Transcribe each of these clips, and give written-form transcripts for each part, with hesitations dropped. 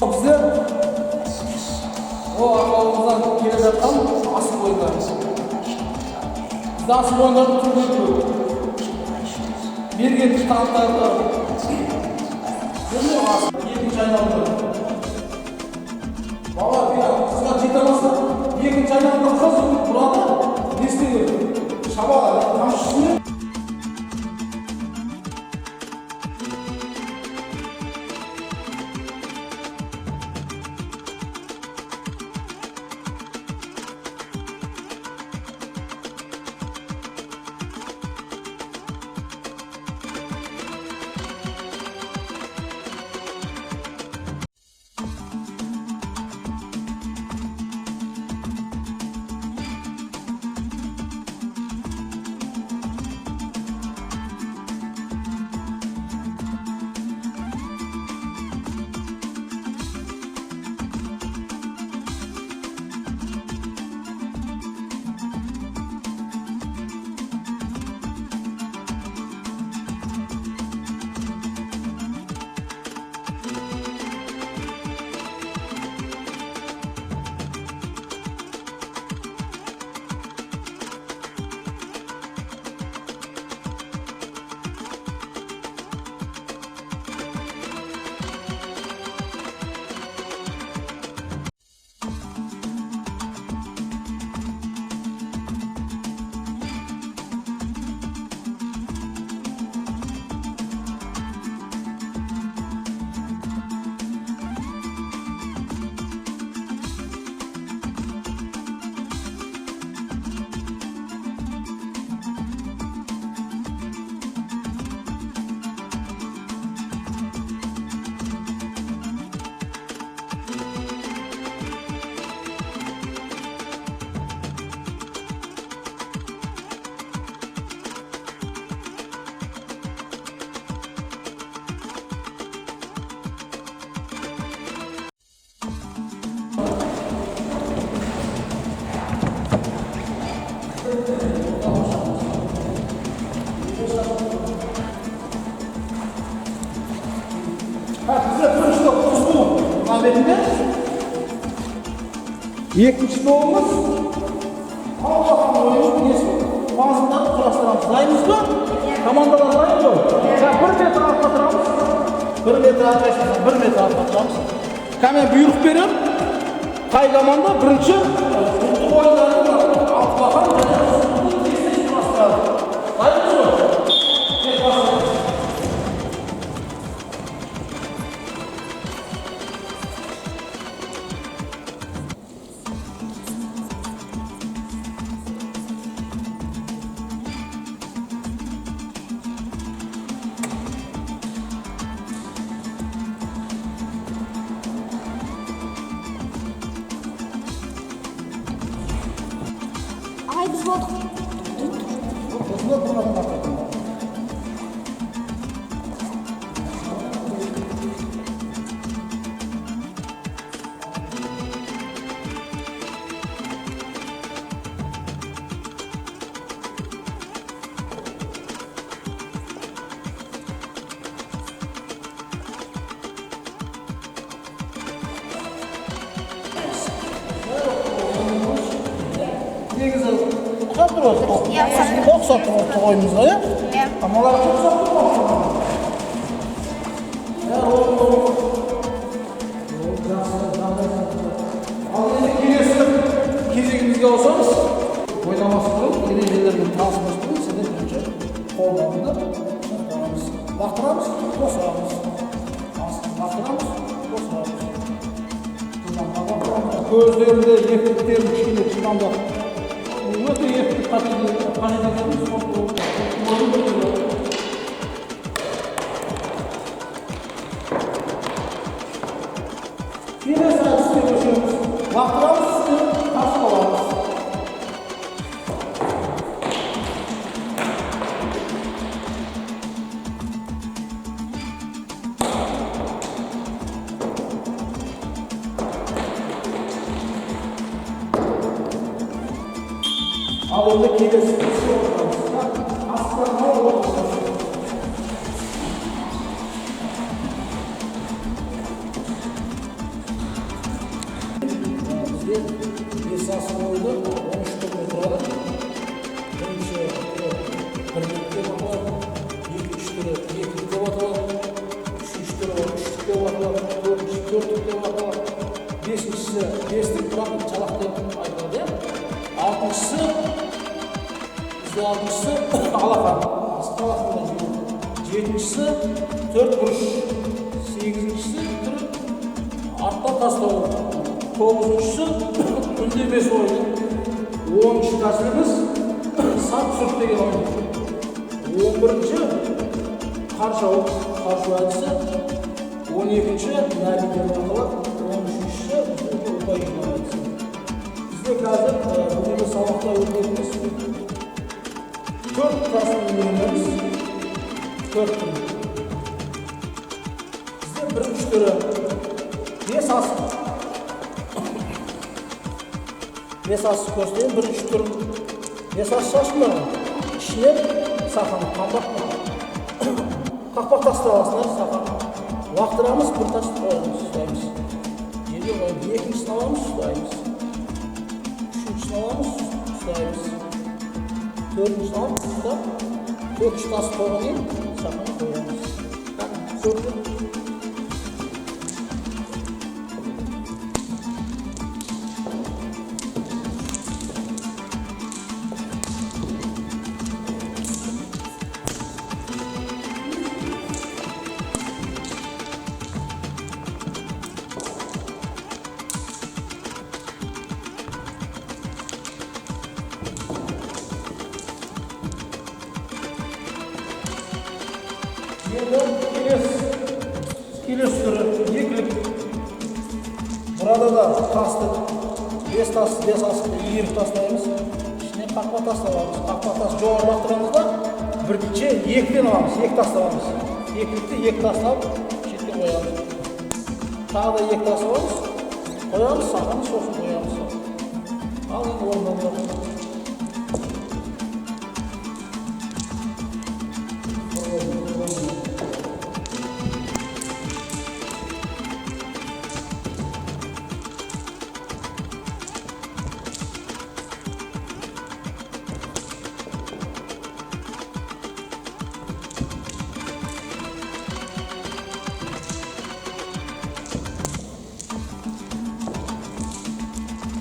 Bizde o arkamızdan kelip жатқан асыл ойындар. Bizde asıl oyunların türlü türlü. Bergenlik tanıtlarda. Görmüyor musun? 2. ayналымда. Baba bir kızga жете алмаса, 2. ayналымда kız burada ne istedi? Şabağa tamşısını екінші тобымыз Allah'ın oyunu несі bazıdan құрастырамыз. Дайынбыз ба? Командалар дайын ғой? Bir метр артқа тұрамыз. 1 метр артқа, 1 метр артқа тұрамыз. Кәмен бұйрық берем. Қай команда бірінші ойындарды алтыбақан және тез құрастырады. Дайынбыз ғой? Osman buradan bakıyor. Негізі ұқсап тұрады. Ұқсап тұрады қойымызға, иә? Амалар ұқсап тұрады. Ал енді келесі кезегімізге ауысамыз. Ойламас бұрын, ережелермен танысымыз бұрын, сізден бірінші қолдауында лақтырамыз, қосырамыз. Лақтырамыз, қосырамыз. Көздерінде ефтіктерін кішкене жылдамдап өте ефтік қағидаlarымыз келесі әдіске көшеміз. Лақтырамыз, үстіне тасып аламыз. Ал енді келесі іске отырамыз. Астарына отырамыз. Бізде бес асық ойды 13 түрме тұрады. Бірінші түрі 1 деп аталады, екінші түрі 2 деп аталады, үшінші түрі 3 деп аталады, төртінші 4 деп аталады, бесіншісі 5-тік бірақ жалақ деп айтылады. Алтыншысы алақан, асық алақанда жүреді. Жетіншісі 4 бұрыш, сегізіншісі түрі артта тастау. Тоғызыншысы үндемес ойын. 10-шы тәсіліміз сап сүрт деген ойын. 11-ші қарша әдісі. 12-ші нәби деп аталады. 13-ші ұпай жинау әдісі. Бізде қазір бүгінгі сабақта өтетініміз 4 тәсілін үйренеміз. 4 түрі. Бізде бірінші түрі 5 асық. 5 асық көрсетейін. Бірінші түрі 5 асық шашындар. Ішінен сақан, қақпақ тастап аласыңдар сақан. Лақтырамыз, бір тасты қоямыз, ұстаймыз. Екіншісін аламыз, ұстаймыз. Үшіншісін аламыз, ұстаймыз. Төртіншісін аламыз, ұстап, 4 тасты қойған ең, сақан қоямыз. Көрді. Енді келесі түрі екілік. Burada da tasты, 5 tasты, 5 асықты иіріп тастаймыз. Ішіне қақпа тасталамыз. Қақпа тас жоғары лақтырамыз да, бірінші 2-ден аламыз, 2 тасталамыз. Екілікті 2 тастап, шетке қоямыз. Тағы да 2 тасталамыз, қоямыз, сақаны сосын қоямыз. Ал енді орындалып.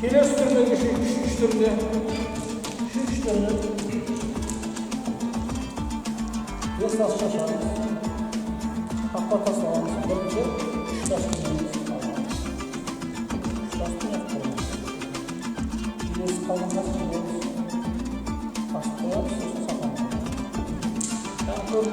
Kelesi türüne geçiyor, üçüncü türüne. Üçüncü türüne. Beş tas şaşarız. Kakpa tas alamız. Birinci, 3 tas kullanırız. 3 tas kullanırız. Gerisi kalan tas kullanırız. Tas koyarız, sosu sakalım. Yani böyle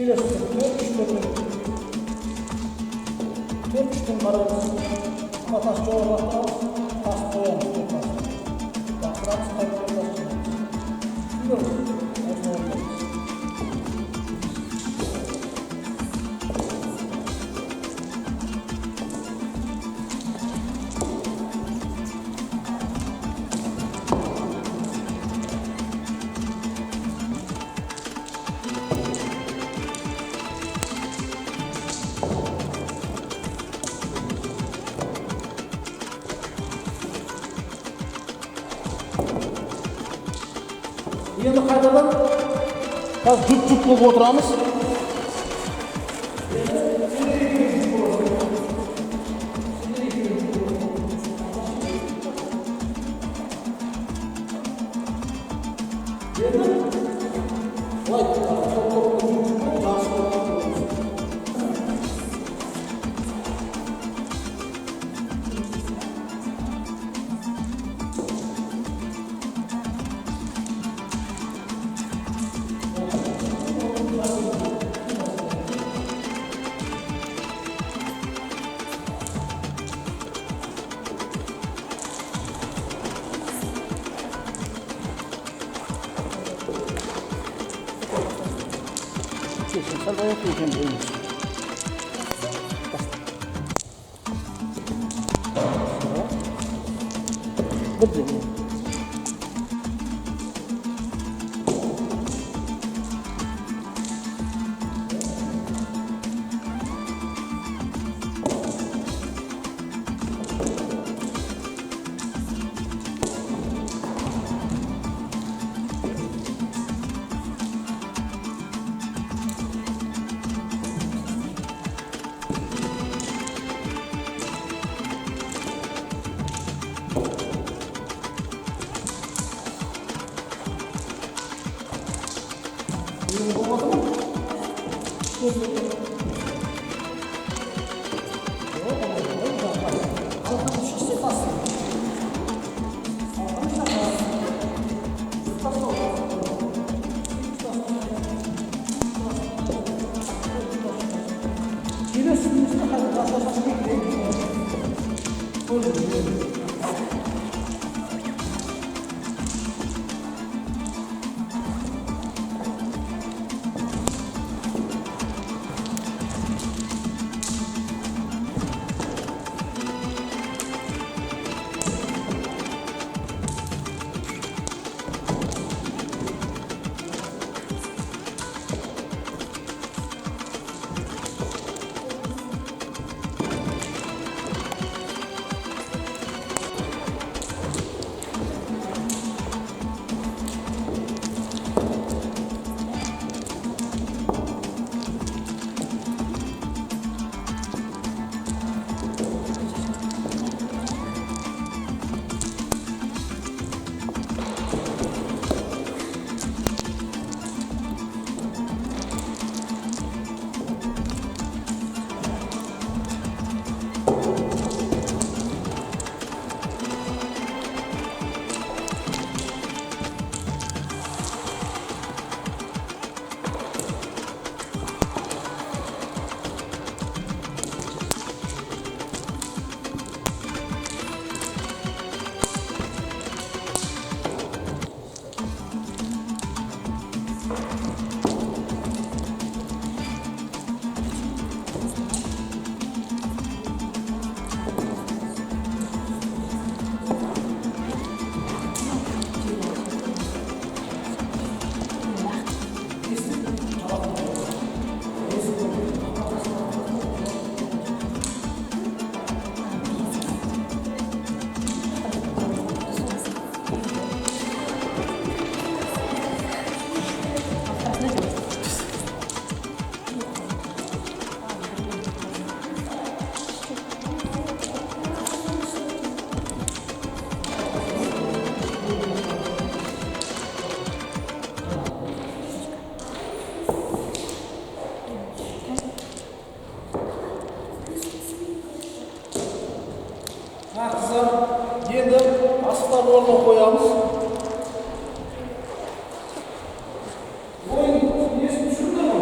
Келесі 4-3'ten қараймыз. Тас жоғарылақтырамыз, тас қоямыз. Бақтырамыз, қайтып енді қайтадан жұп-жұп болып отырамыз. Sal voy a fijar en ellos. Енді астар орнына қоямыз. Ойын несін түсірді ме?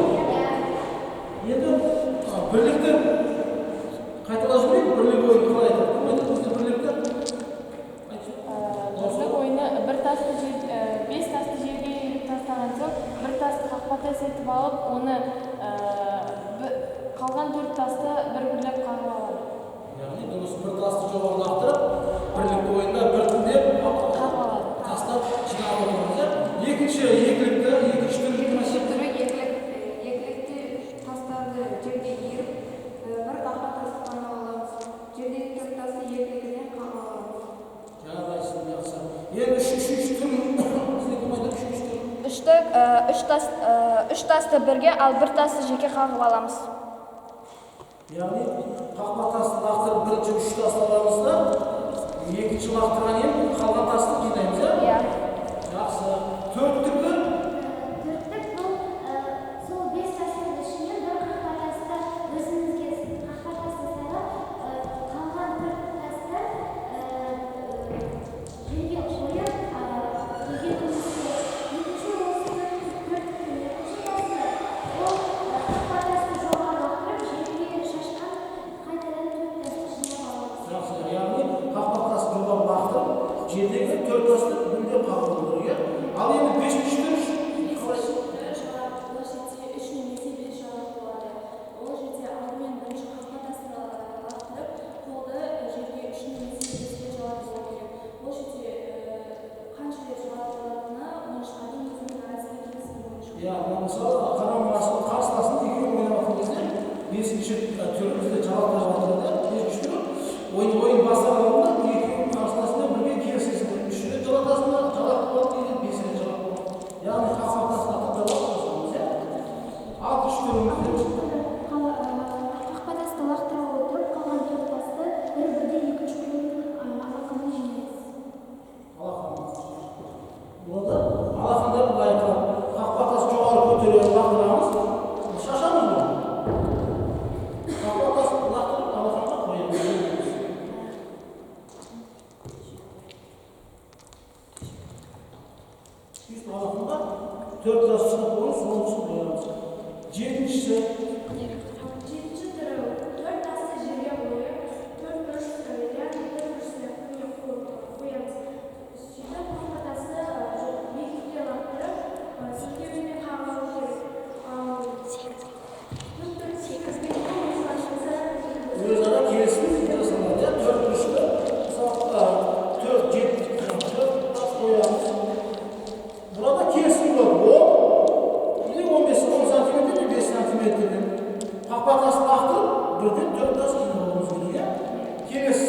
үш тасты бірге, ал бір тасты жеке қағып аламыз. Яғни қақпа тасты лақтырып бірінші үш тасты аламыз да, екінші лақтырған ең қалған тасты жинаймыз, Иә. Жақсы. Төрттікі? Төрттік бұл сол 5 тастың ішінен бір қақпа тасты өзіңізге қақпа тасты сайлап, қалған 4 тасты жерге қойып, екінші ол қақпа тасты жоғары лақтырып, жерге шашқан қайтадан 4 тасты жинап аламыз. Жақсы. Яғни қақпа тасты жоғары лақтырып, жердегі 4 тасты бірге қағып алу керек. Ал енді бесіншіде үш немесе бес жағалық болады. Ол жерде алдымен бірінші қақпа тасты лақтырып, қолды жерге үш немесе беске жауап беру керек. Ол жерде қанша рет жауап болатыны ойыншылардың өзінің арасында келісім бойынша. иә, мысалы қарамағасы қарсыласын екеуі ойнап жатқан кезде бесінші төрімізде жалақтап жатыр да, бесінші ойын бастаған алдында екеуі қарсыласымен бірге келісесің. Үш рет жалатасың ба, жалатып болады дейді, 5 рет жалатып болады. Яғни қақпа тасты лақтырып жатырсыз, иә? Ал үш төрімізде Қақпа тасты лақтыра отырып, қалған 4 тасты бір-бірден екінші қолмен алақанмен жинаймыз. Burada alakanda bir layıklar. Қақпа тас жоғары көтеріп лақтырамыз. Шашамыз бұл. Қақпа тас лақтырып алаканда қоямыз. Үст алаканда 4 тас шығып қойып, соңғысын қоямыз. Жетіншісі Жетінші түрі 4 тасты жерге қойып, 4 бұрыш яғни 4 бұрыш сияқты қоямыз. Сөйтіп қақпа тасты биіктікке лақтырып, секірумен қағып алу керек. Ал 4-8 өзара келісім жасалады. 4 бұрышты, мысалы 4-7 тас қоямыз. Burada kesim var. O 15 сантиметр, 5 сантиметрден қақпа тасты лақтырып, бірден 4 тас жинауымыз керек. Келесі.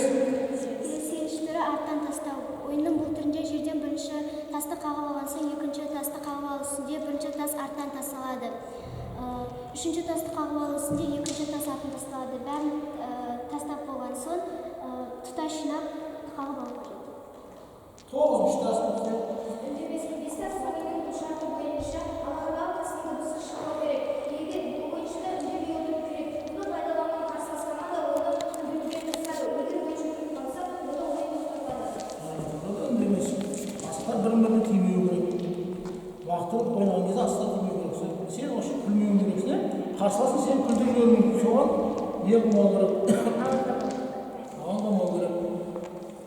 Сегізінші түрі арттан тастау. Ойынның бұл түрінде жерден бірінші тасты қағып алған соң, екінші тасты қағып алу үстінде бірінші тас арттан тасталады. Үшінші тасты қағып алу үстінде екінші тас артын тасталады. Бәрін тастап болған соң, тұтас жинап қағып алу керек. 9 тасын бізде. Бес тас ойынның бұл шарты бойынша алаңдағы тастың дыбысы шықпау керек. Егер бұл ойыншыда үндемей отыру керек. Бұны пайдаланған қарсылас команда оны үндемеуден тастады. Егер ойыншы үндемей қалса, онда ойын тоқтатылады. Burada ündemesi. Aslında бірін-біріне тимеу керек. Лақтырып ойнаған кезде аслында тимеу керек. Сен осы күлмеуің керексің, қарсыласын сен күлдірмеуің керек. Соған не қылмау керек? Алаңдамау керек.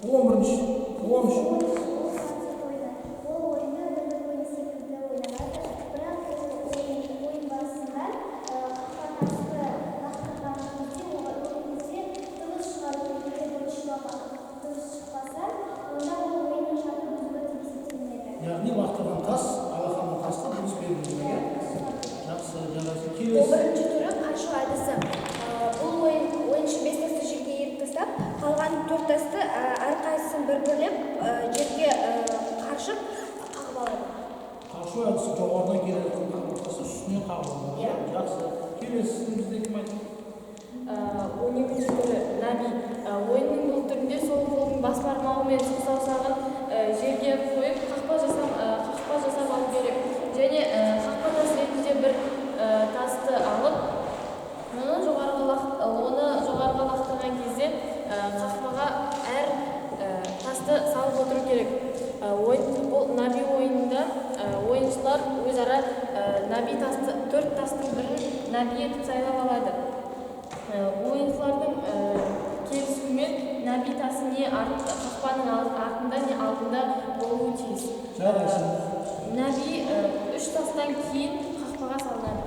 11-ші, 13-ші. Ол ойында бір ойын секілді ойналады. Бірақ ойын барысында қақпа тасты лақтырған кезде дыбыс шығару керек. Дыбыс шықпаса, онда ол ойынның шарты бұзылды деп есептелінеді. Яғни лақтырған тас, алақанның тасты дұрыс берілмеген. Жақсы, жарайсың. Ол Келесі. бірінші түрі қаншық әдісі. Бұл ойыншы 5 тасты жерге еріп тастап, қалған 4 тасты әрқайсысын бір-бірлеп жерге қаршып қағып алады. Қаршу әдісі жоғарыдан келетін қақпа тасы үстінен қағып алады. Иә. Жақсы. Келесі бізде кім айтады? 12-ші түрі наби. Ойынның бұл түрінде сол қолдың бас бармағы мен сол саусағын жерге қойып қақпа жасап алу керек. Және қақпа тас ретінде бір тасты алып, оны жоғарғы лақтырған кезде қақпаға әр тасты салып отыру керек. Бұл наби ойынында ойыншылар өзара наби тасты, 4 тастың бірін наби етіп сайлап алады. Ойыншылардың келісуімен наби тасы не қақпаның артында, не алдында болуы тиіс. Жарайсың. Наби 3 тастан кейін қақпаға салынады.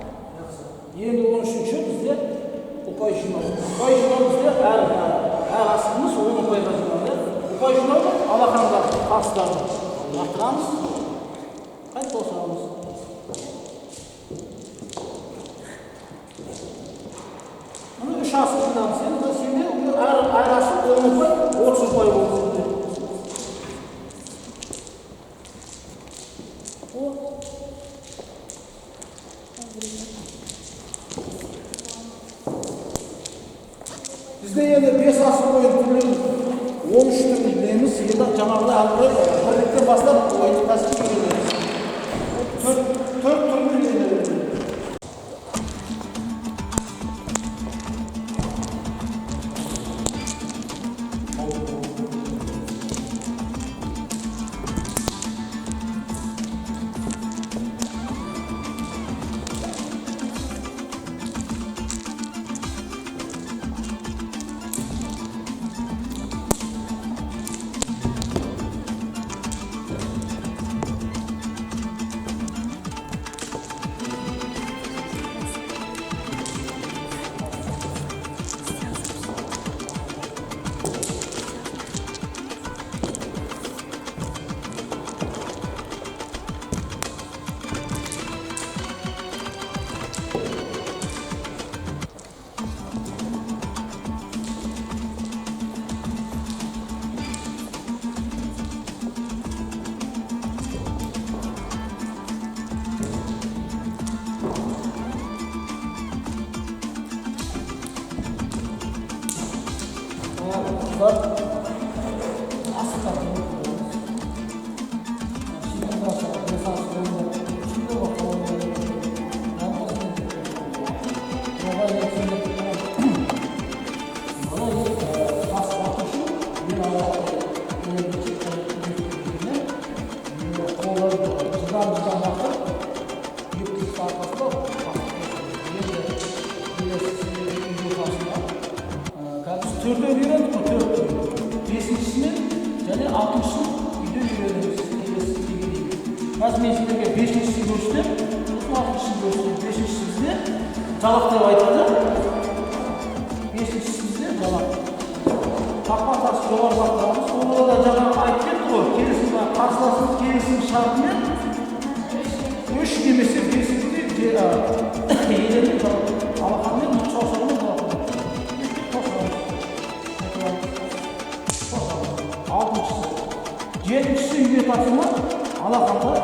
Енді 13-ші бізде ұпай жинау. Ұпай жинау бізде әр асығымыз 10 ұпайға жиналды. Ұпай жинау алақандағы тастарды лақтырамыз. Қайт болсаңыз. Мұны 3 асығымыз. Сенде әр асық 10 ұпай, 30 ұпай болды. жаңағыдай алып бірліктен бастап ойынды тәсілін үйренеміз. Төрт түрін үйренеміз. Төртеу үйрендік қой, төрт. Бесіншісімен және алтыншысын үйден үйренеміз. Қазір мен сіздерге бесіншісін көрсетем, сосын алтыншысын көрсетем. Бесіншісі бізде жалақ деп айтады. Бесіншісі бізде жалақ. Қақпа тасы жоғары бақтырамыз. Оны да жаңағы айтып кетті ғой. Келісім қарсыласымыз келісім шартымен 3 немесе 5-те иеленіп алақанмен шошығымен алтыншысы, жетіншісі үйге тапсырма алақанға